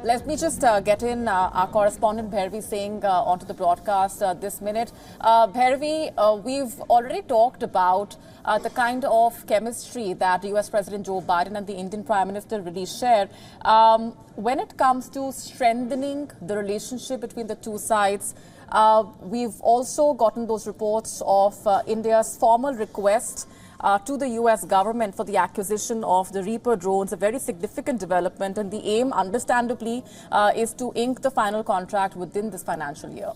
Let me just get in our correspondent Bhairavi Singh onto the broadcast this minute. Bhairavi, we've already talked about the kind of chemistry that US President Joe Biden and the Indian Prime Minister really share. When it comes to strengthening the relationship between the two sides, we've also gotten those reports of India's formal request to the US government for the acquisition of the Reaper drones, a very significant development, and the aim, understandably, is to ink the final contract within this financial year.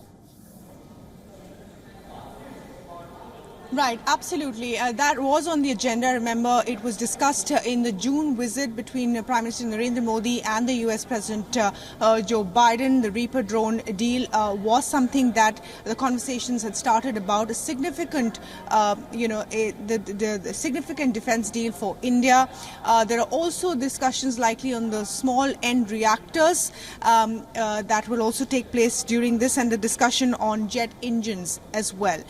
Right, absolutely. That was on the agenda. Remember, it was discussed in the June visit between Prime Minister Narendra Modi and the US President Joe Biden. The Reaper drone deal was something that the conversations had started about, a significant, the significant defense deal for India. There are also discussions likely on the small end reactors that will also take place during this, and the discussion on jet engines as well.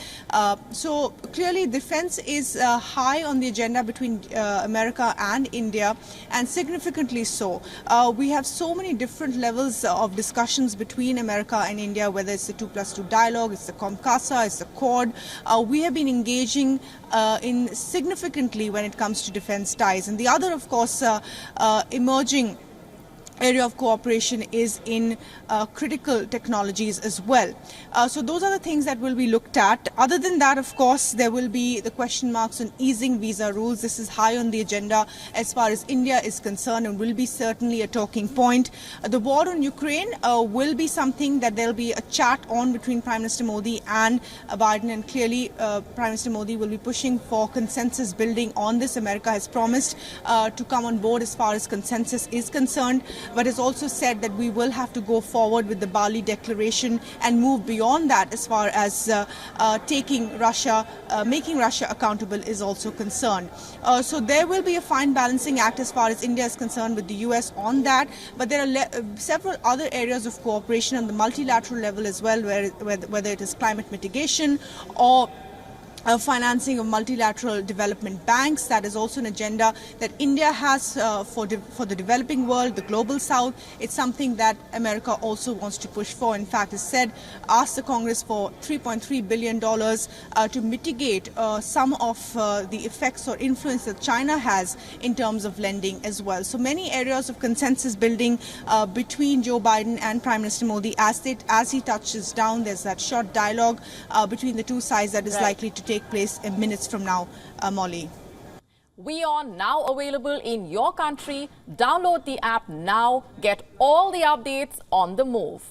So clearly, defense is high on the agenda between America and India, and significantly so. We have so many different levels of discussions between America and India, whether it's the 2+2 dialogue, it's the COMCASA, it's the Quad. We have been engaging in significantly when it comes to defense ties. And the other, of course, emerging area of cooperation is in critical technologies as well. So those are the things that will be looked at. Other than that, of course, there will be the question marks on easing visa rules. This is high on the agenda as far as India is concerned, and will be certainly a talking point. The war on Ukraine will be something that there will be a chat on between Prime Minister Modi and Biden, and clearly Prime Minister Modi will be pushing for consensus building on this. America has promised to come on board as far as consensus is concerned, but has also said that we will have to go forward with the Bali Declaration and move beyond that as far as making Russia accountable is also concerned. So there will be a fine balancing act as far as India is concerned with the US on that, but there are several other areas of cooperation on the multilateral level as well, whether it is climate mitigation or financing of multilateral development banks. That is also an agenda that India has for the developing world, the global south. It's something that America also wants to push for. In fact, has said, asked the Congress for $3.3 billion to mitigate some of the effects or influence that China has in terms of lending as well. So many areas of consensus building between Joe Biden and Prime Minister Modi as he touches down. There's that short dialogue between the two sides that is likely to take place in minutes from now, Molly. WION now available in your country. Download the app now. Get all the updates on the move.